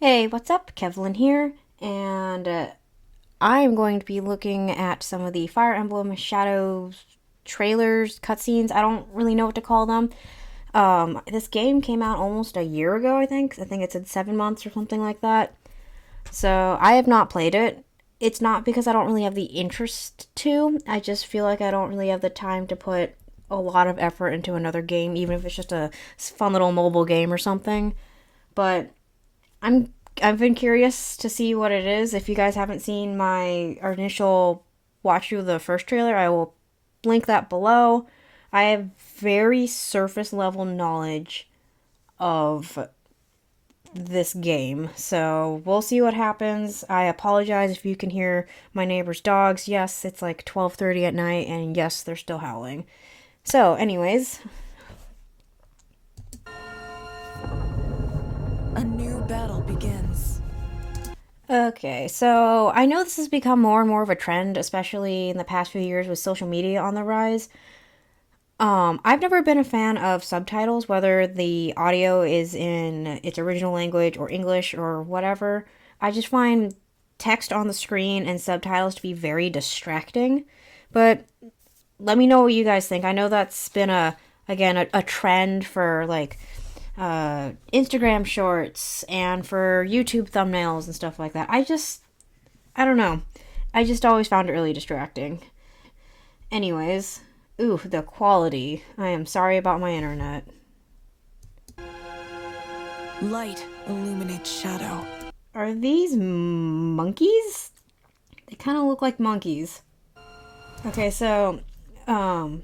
Hey, what's up? Kevlin here, and I'm going to be looking at some of the Fire Emblem Shadows trailers, cutscenes. I don't really know what to call them. This game came out almost a year ago, I think. I think it said 7 months or something like that. So I have not played it. It's not because I don't really have the interest to. I just feel like I don't really have the time to put a lot of effort into another game, even if it's just a fun little mobile game or something. But I'm I've been curious to see what it is. If you guys haven't seen my initial watch through of the first trailer, I will link that below. I have very surface level knowledge of this game. So we'll see what happens. I apologize if you can hear my neighbor's dogs. Yes, it's like 12:30 at night and yes, they're still howling. So, anyways, A new battle begins. okay, so I know this has become more and more of a trend, especially in the past few years with social media on the rise. I've never been a fan of subtitles, whether the audio is in its original language or English or whatever. I just find text on the screen and subtitles to be very distracting. But let me know what you guys think. I know that's been a trend for like Instagram shorts and for YouTube thumbnails and stuff like that. I don't know. I just always found it really distracting. Anyways, ooh, the quality. I am sorry about my internet. Light illuminates shadow. Are these monkeys? They kind of look like monkeys. Okay, so, um,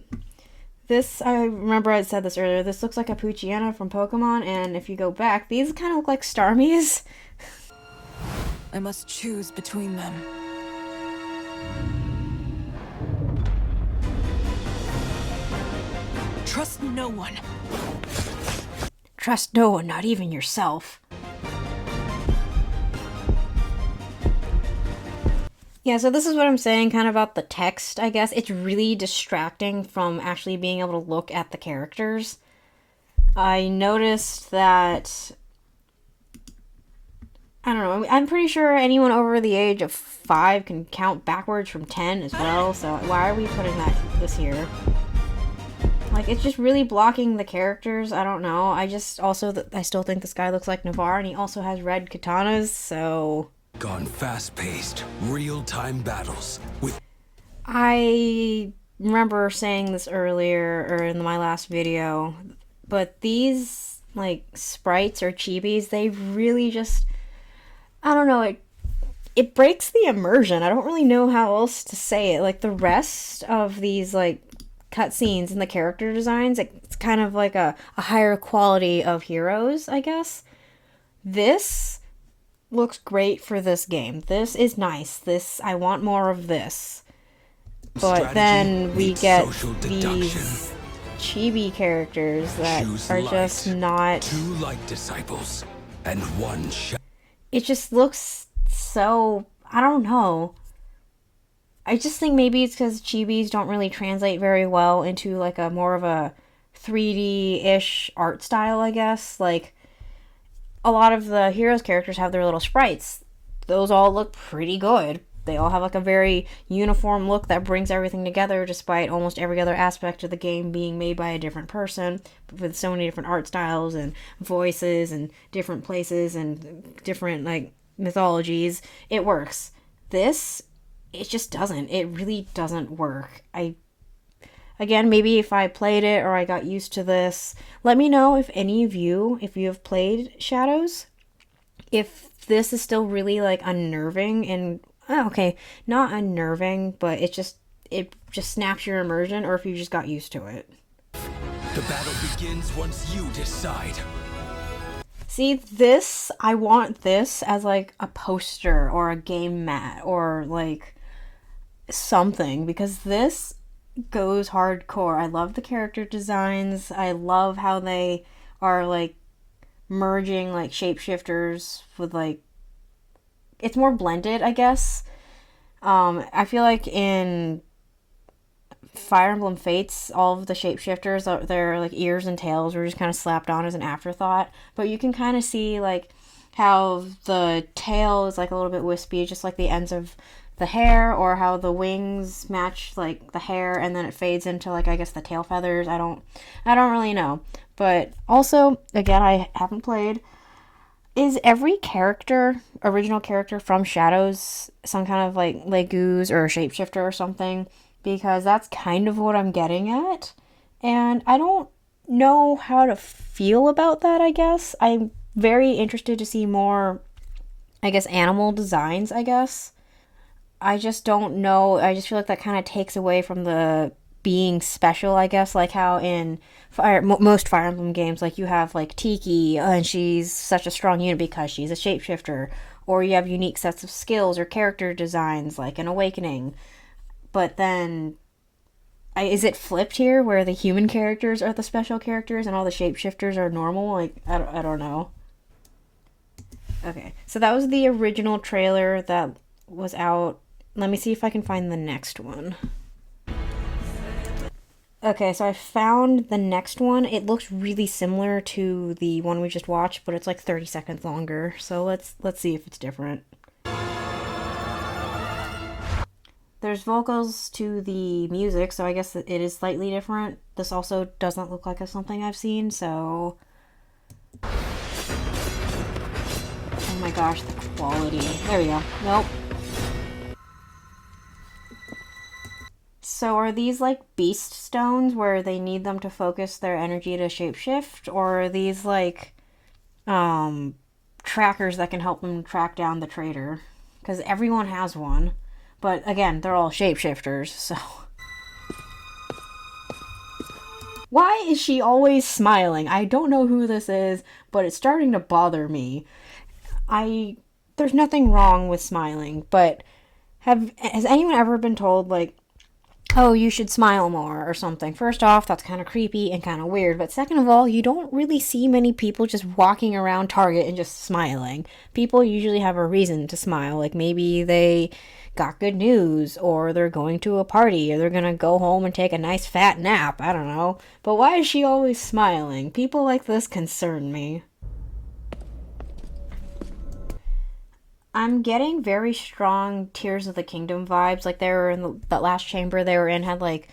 this, I remember I said this earlier, this looks like a Poochyena from Pokemon, and if you go back, these kind of look like Starmies. I must choose between them. Trust no one. Trust no one, not even yourself. Yeah, so this is what I'm saying kind of about the text, I guess. It's really distracting from actually being able to look at the characters. I noticed that, I don't know, I'm pretty sure anyone over the age of 5 can count backwards from 10 as well, so why are we putting this here? Like, it's just really blocking the characters. I don't know. I still think this guy looks like Navarre, and he also has red katanas, so Gone fast-paced, real-time battles with I remember saying this earlier or in my last video, but these like sprites or chibis, they really just, I don't know, it breaks the immersion. I don't really know how else to say it. Like the rest of these like cutscenes and the character designs, it's kind of like a higher quality of heroes, I guess. This looks great for this game. This is nice. I want more of this. But strategy then we meets get social deduction. these chibi characters that Choose are light, just not. 2 light disciples, and 1 shadow. It just looks so. I don't know. I just think maybe it's because chibis don't really translate very well into like a more of a 3D ish art style, I guess. Like, a lot of the heroes' characters have their little sprites. Those all look pretty good. They all have like a very uniform look that brings everything together despite almost every other aspect of the game being made by a different person with so many different art styles and voices and different places and different like mythologies. It works. This, it just doesn't. It really doesn't work. Again, maybe if I played it or I got used to this, let me know if any of you, if you have played Shadows, if this is still really like unnerving and okay, not unnerving, but it just snaps your immersion, or if you just got used to it. The battle begins once you decide. See, this, I want this as like a poster or a game mat or like something, because this goes hardcore. I love the character designs. I love how they are like merging like shapeshifters with like, it's more blended, I guess. I feel like in Fire Emblem Fates, all of the shapeshifters, their like ears and tails were just kind of slapped on as an afterthought. But you can kind of see like how the tail is like a little bit wispy, just like the ends of the hair, or how the wings match like the hair and then it fades into like I guess the tail feathers. I don't really know. But also, again, I haven't played. Is every character, original character from Shadows, some kind of like Legoos or a shapeshifter or something? Because that's kind of what I'm getting at. And I don't know how to feel about that, I guess. I'm very interested to see more, I guess, animal designs, I guess. I just don't know. I just feel like that kind of takes away from the being special, I guess, like how in most Fire Emblem games, like you have like Tiki, and she's such a strong unit because she's a shapeshifter, or you have unique sets of skills or character designs, like an Awakening. But then, is it flipped here, where the human characters are the special characters and all the shapeshifters are normal? Like, I don't know. Okay, so that was the original trailer that was out. Let me see if I can find the next one. Okay, so I found the next one. It looks really similar to the one we just watched, but it's like 30 seconds longer. So let's see if it's different. There's vocals to the music, so I guess it is slightly different. This also doesn't look like something I've seen, so... Oh my gosh, the quality. There we go. Nope. So are these like beast stones where they need them to focus their energy to shapeshift? Or are these like trackers that can help them track down the traitor? Because everyone has one. But again, they're all shapeshifters, so... Why is she always smiling? I don't know who this is, but it's starting to bother me. There's nothing wrong with smiling, but has anyone ever been told, like, oh, you should smile more or something? First off, that's kind of creepy and kind of weird, but second of all, you don't really see many people just walking around Target and just smiling. People usually have a reason to smile, like maybe they got good news, or they're going to a party, or they're gonna go home and take a nice fat nap, I don't know. But why is she always smiling? People like this concern me. I'm getting very strong Tears of the Kingdom vibes. Like they were in that last chamber they were in had like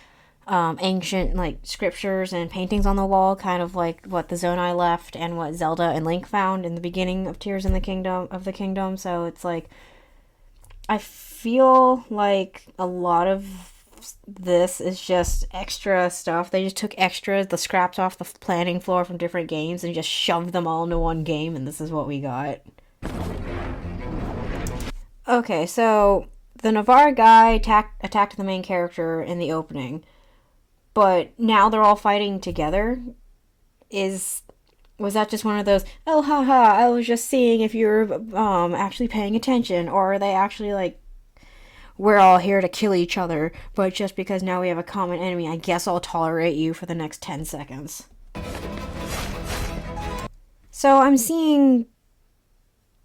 ancient like scriptures and paintings on the wall, kind of like what the Zonai left and what Zelda and Link found in the beginning of Tears in the Kingdom. So it's like I feel like a lot of this is just extra stuff. They just took the scraps off the planning floor from different games and just shoved them all into one game, and this is what we got. Okay, so the Navarre guy attacked the main character in the opening, but now they're all fighting together. Was that just one of those, oh haha, I was just seeing if you're actually paying attention, or are they actually like, we're all here to kill each other, but just because now we have a common enemy, I guess I'll tolerate you for the next 10 seconds. So I'm seeing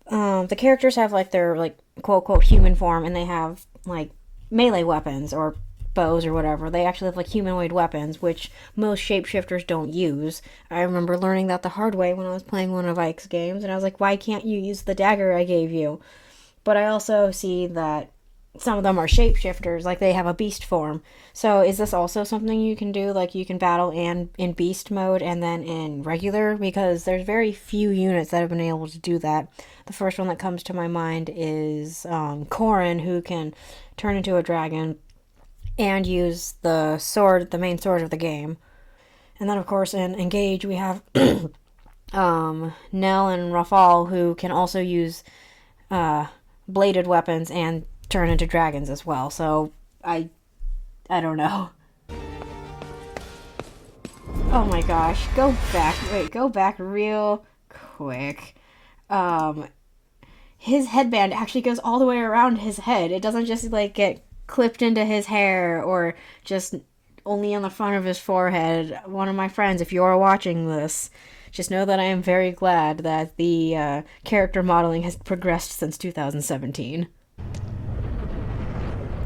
the characters have like their like quote quote human form, and they have like melee weapons or bows or whatever. They actually have like humanoid weapons, which most shapeshifters don't use. I remember learning that the hard way when I was playing one of Ike's games, and I was like, why can't you use the dagger I gave you? But I also see that some of them are shapeshifters, like they have a beast form. So is this also something you can do? Like you can battle in beast mode and then in regular? Because there's very few units that have been able to do that. The first one that comes to my mind is Corrin, who can turn into a dragon and use the sword, the main sword of the game. And then of course in Engage we have Nell and Rafal, who can also use bladed weapons and turn into dragons as well. So I don't know. Oh my gosh, go back real quick. His headband actually goes all the way around his head. It doesn't just like get clipped into his hair or just only on the front of his forehead. One of my friends, if you're watching this, just know that I am very glad that the character modeling has progressed since 2017.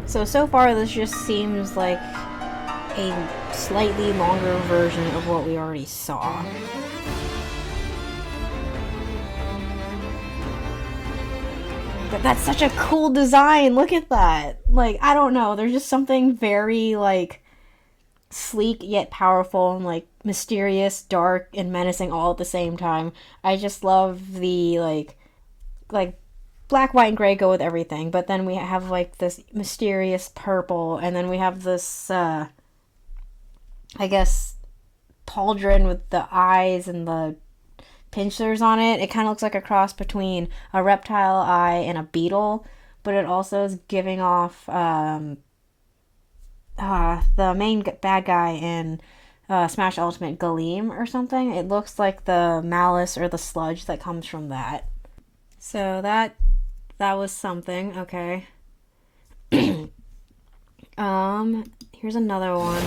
So far this just seems like a slightly longer version of what we already saw. That's such a cool design. Look at that. Like, I don't know. There's just something very, like, sleek yet powerful and, like, mysterious, dark, and menacing all at the same time. I just love the, like, black, white, and gray go with everything. But then we have, like, this mysterious purple. And then we have this, I guess, pauldron with the eyes and the pincers on it. It kind of looks like a cross between a reptile eye and a beetle, but it also is giving off the main bad guy in Smash Ultimate, Galeem or something. It looks like the malice or the sludge that comes from that. So that was something. Okay. Here's another one.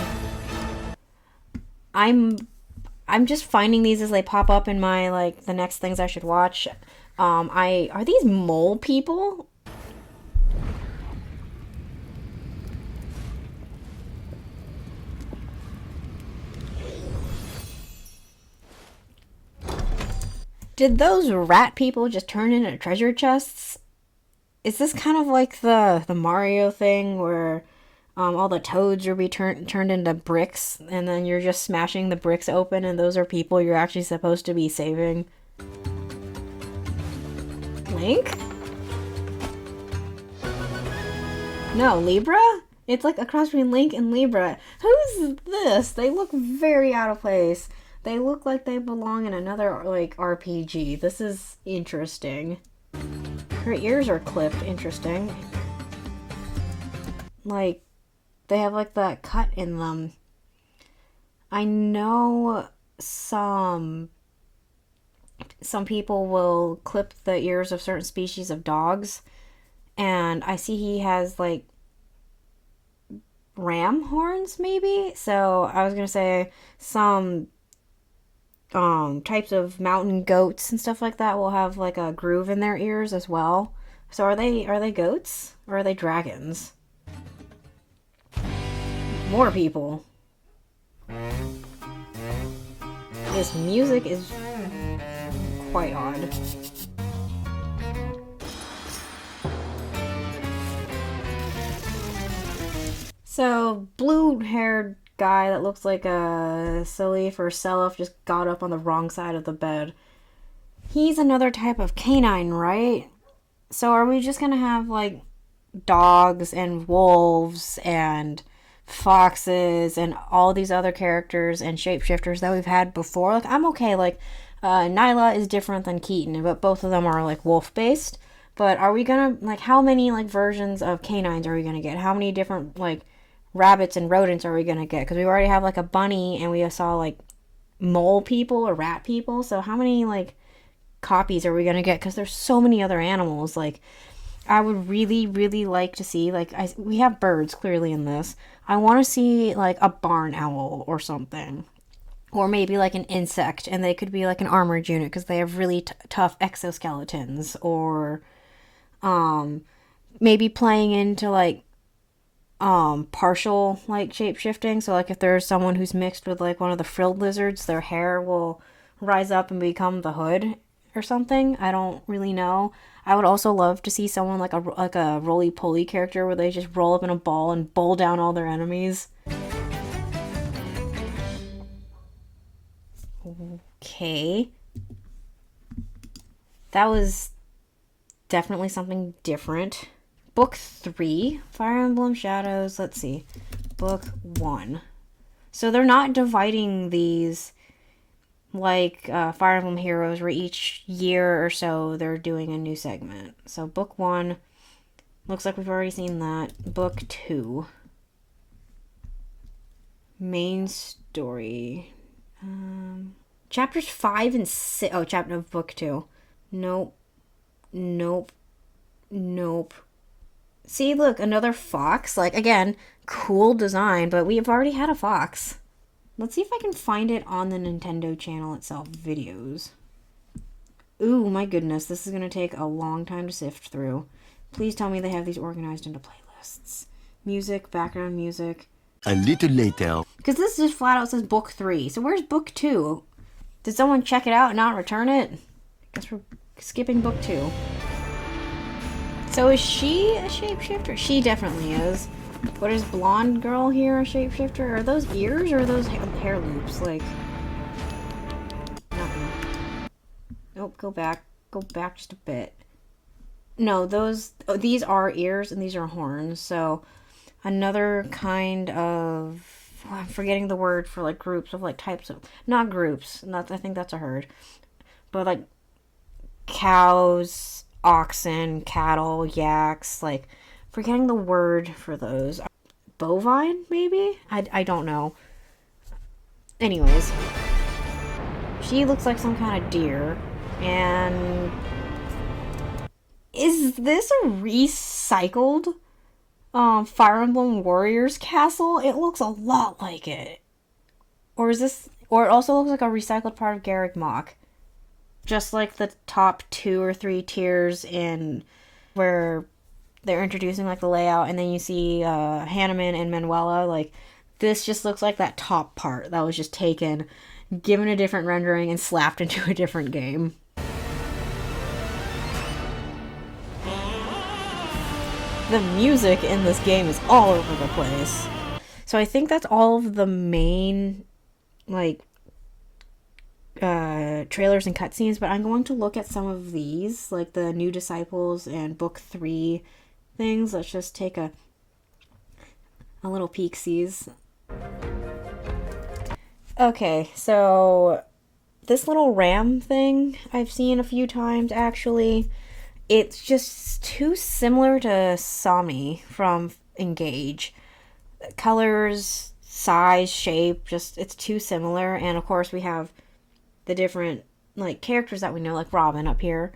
I'm just finding these as they pop up in my, like, the next things I should watch. Are these mole people? Did those rat people just turn into treasure chests? Is this kind of like the Mario thing where all the toads are turned into bricks, and then you're just smashing the bricks open, and those are people you're actually supposed to be saving? Link? No, Libra? It's like a cross between Link and Libra. Who's this? They look very out of place. They look like they belong in another, like, RPG. This is interesting. Her ears are clipped. Interesting. Like, they have, like, that cut in them. I know some people will clip the ears of certain species of dogs, and I see he has, like, ram horns, maybe? So, I was gonna say some types of mountain goats and stuff like that will have, like, a groove in their ears as well. So, are they goats? Or are they dragons? More people. This music is quite odd. So, blue-haired guy that looks like a Salif or Self just got up on the wrong side of the bed. He's another type of canine, right? So are we just gonna have, like, dogs and wolves and foxes and all these other characters and shapeshifters that we've had before? Like, I'm okay, like, Nyla is different than Keaton, but both of them are, like, wolf-based. But are we gonna, like, how many, like, versions of canines are we gonna get? How many different, like, rabbits and rodents are we gonna get? Because we already have, like, a bunny, and we saw, like, mole people or rat people. So how many, like, copies are we gonna get? Because there's so many other animals. Like, I would really, really like to see, like, we have birds clearly in this. I want to see, like, a barn owl or something. Or maybe, like, an insect, and they could be, like, an armored unit because they have really tough exoskeletons. Or maybe playing into, like, partial, like, shape-shifting. So, like, if there's someone who's mixed with, like, one of the frilled lizards, their hair will rise up and become the hood or something. I don't really know. I would also love to see someone like a roly-poly character where they just roll up in a ball and bowl down all their enemies. Okay. That was definitely something different. Book 3, Fire Emblem Shadows. Let's see. Book 1. So they're not dividing these like Fire Emblem Heroes, where each year or so they're doing a new segment. So book 1, looks like we've already seen that. Book 2, main story. Chapters 5 and 6. Oh, chapter of book 2. Nope. See, look, another fox. Like, again, cool design, but we've already had a fox. Let's see if I can find it on the Nintendo channel itself. Videos. Ooh, my goodness. This is going to take a long time to sift through. Please tell me they have these organized into playlists. Music, background music. A little later. Because this just flat out says book 3. So where's book 2? Did someone check it out and not return it? I guess we're skipping book 2. So is she a shapeshifter? She definitely is. But is blonde girl here a shapeshifter? Are those ears or are those hair loops? Like, nothing. Nope, go back. Go back just a bit. No, these are ears and these are horns. So another kind of, I'm forgetting the word for like groups of like types of, not groups. Not I think that's a herd, but like cows, oxen, cattle, yaks. Like forgetting the word for those. Bovine, maybe? I don't know. Anyways, she looks like some kind of deer, and is this a recycled Fire Emblem Warriors castle? It looks a lot like it. Or is this, or it also looks like a recycled part of Garrick Mach. Just like the top 2 or 3 tiers in where they're introducing like the layout, and then you see Hanneman and Manuela. Like, this just looks like that top part that was just taken, given a different rendering, and slapped into a different game. The music in this game is all over the place. So I think that's all of the main, like, trailers and cutscenes, but I'm going to look at some of these, like the New Disciples and Book 3 things. Let's just take a little peek-sees. Okay, so this little ram thing I've seen a few times, actually. It's just too similar to Sami from Engage. Colors, size, shape, just it's too similar. And of course we have the different like characters that we know, like Robin up here.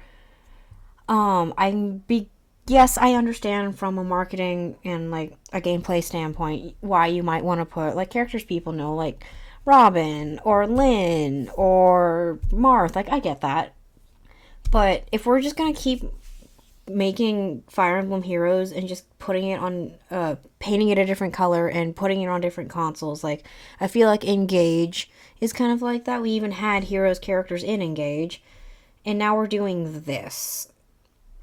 Yes, I understand from a marketing and like a gameplay standpoint why you might want to put like characters people know, like Robin or Lynn or Marth. Like, I get that. But if we're just gonna keep making Fire Emblem Heroes and just putting it on, painting it a different color and putting it on different consoles, like, I feel like Engage is kind of like that. We even had Heroes characters in Engage, and now we're doing this.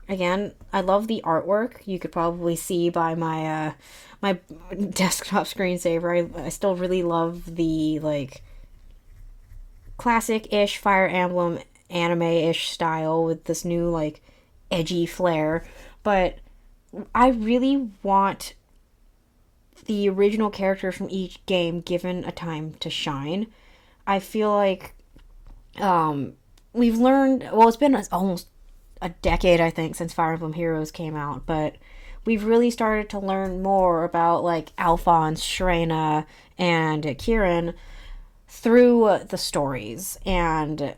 Again, I love the artwork. You could probably see by my, my desktop screensaver. I still really love the, like, classic-ish Fire Emblem anime-ish style with this new, like, edgy flair, but I really want the original characters from each game given a time to shine. I feel like we've learned, well, it's been almost a decade, I think, since Fire Emblem Heroes came out, but we've really started to learn more about like Alphonse, Shrena, and Kieran through the stories, and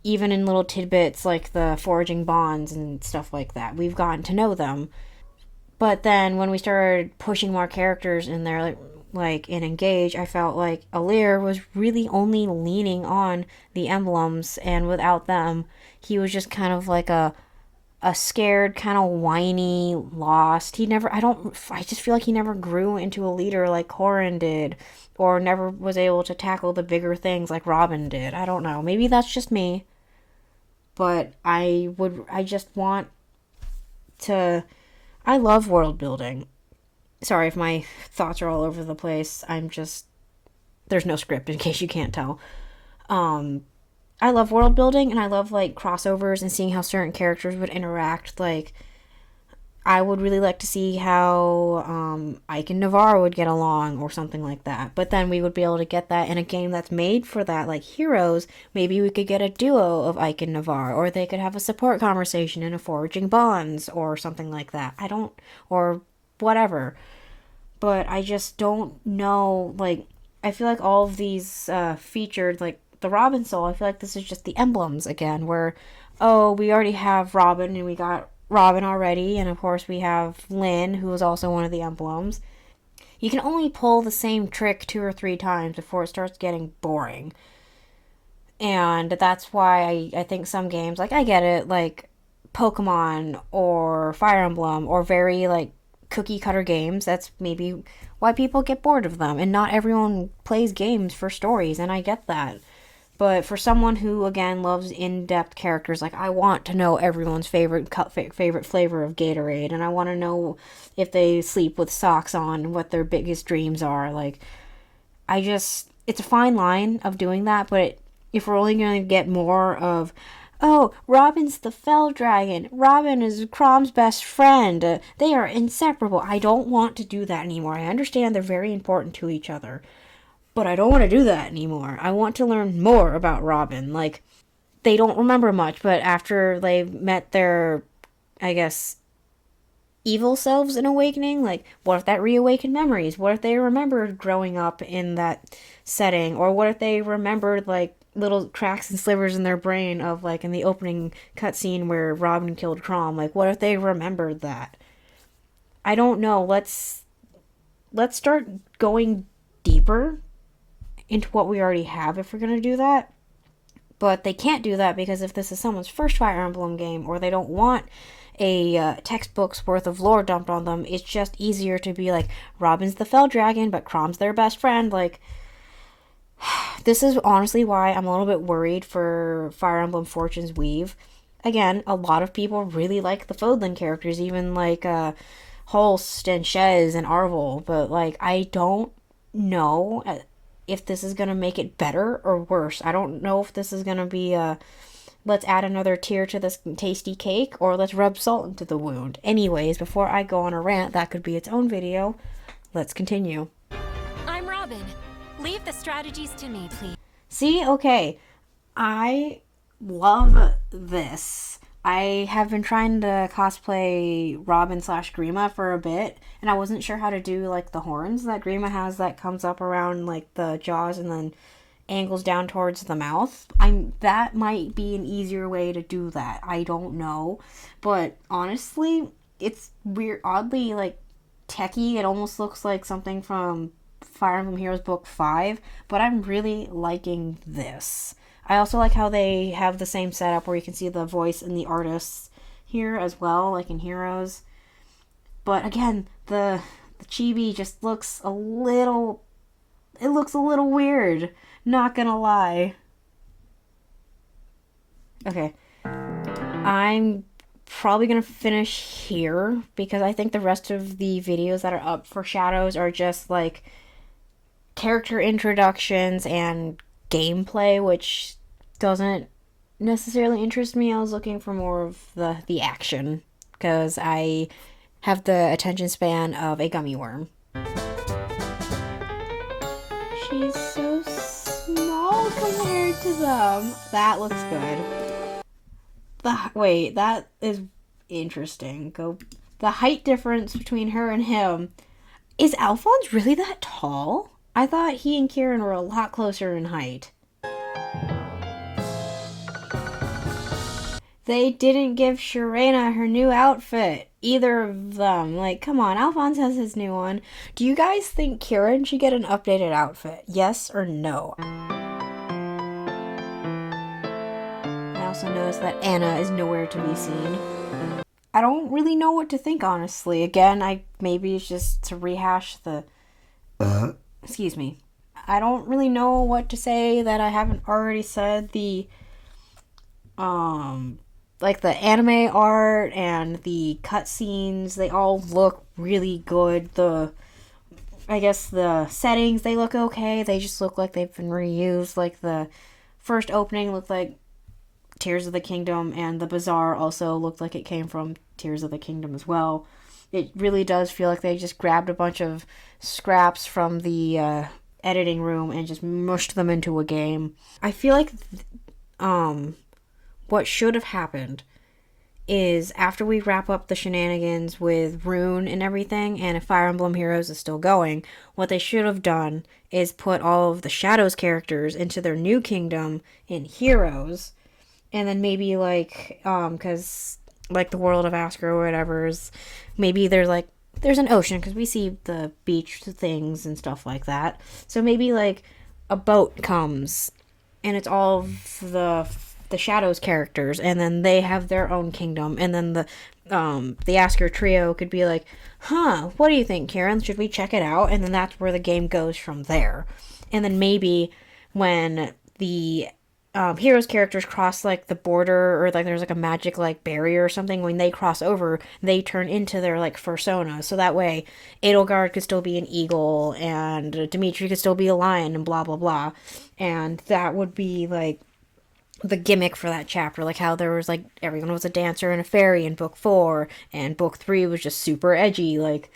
even in little tidbits like the forging bonds and stuff like that. We've gotten to know them. But then when we started pushing more characters in there, like in Engage, I felt like Alir was really only leaning on the emblems, and without them, he was just kind of like a scared, kind of whiny, lost. I just feel like he never grew into a leader like Corrin did, or never was able to tackle the bigger things like Robin did. I don't know. Maybe that's just me. But I just want to, I love world building. Sorry if my thoughts are all over the place. There's no script in case you can't tell. I love world building, and I love like crossovers and seeing how certain characters would interact. Like, I would really like to see how Ike and Navarre would get along or something like that. But then we would be able to get that in a game that's made for that, like Heroes. Maybe we could get a duo of Ike and Navarre, or they could have a support conversation in a Forging Bonds or something like that. Or whatever. But I just don't know, like, I feel like all of these featured, like, the Robin Soul, I feel like this is just the emblems again, where, oh, we already have Robin, and we got Robin already, and of course we have Lynn, who is also one of the emblems. You can only pull the same trick 2 or 3 times before it starts getting boring. And that's why I think some games, like, I get it, like Pokemon or Fire Emblem, or very, like, cookie cutter games, that's maybe why people get bored of them, and not everyone plays games for stories, and I get that. But for someone who, again, loves in-depth characters, like, I want to know everyone's favorite flavor of Gatorade, and I want to know if they sleep with socks on and what their biggest dreams are. Like, it's a fine line of doing that, but if we're only going to get more of, oh, Robin's the Fell Dragon, Robin is Crom's best friend, they are inseparable. I don't want to do that anymore. I understand they're very important to each other, but I don't want to do that anymore. I want to learn more about Robin. Like, they don't remember much, but after they met their, I guess, evil selves in Awakening, like, what if that reawakened memories? What if they remembered growing up in that setting? Or what if they remembered, like, little cracks and slivers in their brain of, like, in the opening cutscene where Robin killed Crom? Like, what if they remembered that? I don't know. Let's start going deeper into what we already have if we're going to do that. But they can't do that because if this is someone's first Fire Emblem game, or they don't want a textbook's worth of lore dumped on them, it's just easier to be like, Robin's the Fell Dragon, but Crom's their best friend. Like, this is honestly why I'm a little bit worried for Fire Emblem Fortune's Weave. Again, a lot of people really like the Fodlan characters, even like Holst and Shez and Arvel, but like, I don't know if this is going to make it better or worse. I don't know if this is going to be let's add another tier to this tasty cake, or let's rub salt into the wound. Anyways, before I go on a rant, that could be its own video. Let's continue. I'm Robin. Leave the strategies to me, please. See, okay, I love this. I have been trying to cosplay Robin / Grima for a bit, and I wasn't sure how to do, like, the horns that Grima has that comes up around, like, the jaws and then angles down towards the mouth. That might be an easier way to do that. I don't know. But honestly, it's weird, oddly, like, techie. It almost looks like something from Fire Emblem Heroes Book 5, but I'm really liking this. I also like how they have the same setup where you can see the voice and the artists here as well, like in Heroes. But again, the chibi just looks a little weird. Not gonna lie. Okay. I'm probably gonna finish here because I think the rest of the videos that are up for Shadows are just like character introductions and gameplay, which doesn't necessarily interest me. I was looking for more of the action because I have the attention span of a gummy worm. She's so small compared to them. That looks good. Wait, that is interesting. The height difference between her and him. Is Alphonse really that tall? I thought he and Kieran were a lot closer in height. They didn't give Sharena her new outfit. Either of them. Like, come on, Alphonse has his new one. Do you guys think Kieran should get an updated outfit? Yes or no? I also noticed that Anna is nowhere to be seen. I don't really know what to think, honestly. Again, maybe it's just to rehash the... Excuse me. I don't really know what to say that I haven't already said. Like the anime art and the cutscenes, they all look really good. I guess the settings, they look okay. They just look like they've been reused. Like the first opening looked like Tears of the Kingdom, and the bazaar also looked like it came from Tears of the Kingdom as well. It really does feel like they just grabbed a bunch of scraps from the editing room and just mushed them into a game. I feel like what should have happened is after we wrap up the shenanigans with Rune and everything, and if Fire Emblem Heroes is still going, what they should have done is put all of the Shadows characters into their new kingdom in Heroes, and then maybe like, because like the world of Asker or whatever is, maybe there's an ocean, because we see the beach things and stuff like that, so maybe like a boat comes and it's all of the Shadows characters, and then they have their own kingdom, and then the Asker trio could be like, what do you think, Karen? Should we check it out? And then that's where the game goes from there. And then maybe when the heroes characters cross like the border, or like there's like a magic like barrier or something, when they cross over they turn into their like persona, so that way Edelgard could still be an eagle and Dimitri could still be a lion and blah blah blah. And that would be like the gimmick for that chapter, like how there was like everyone was a dancer and a fairy in book 4 and book 3 was just super edgy. Like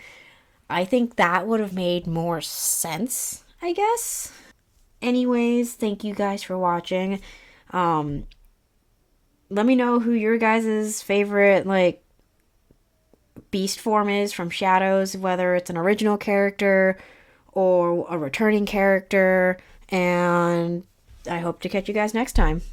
I think that would have made more sense, I guess. Anyways, thank you guys for watching. Let me know who your guys' favorite like beast form is from Shadows, whether it's an original character or a returning character, and I hope to catch you guys next time.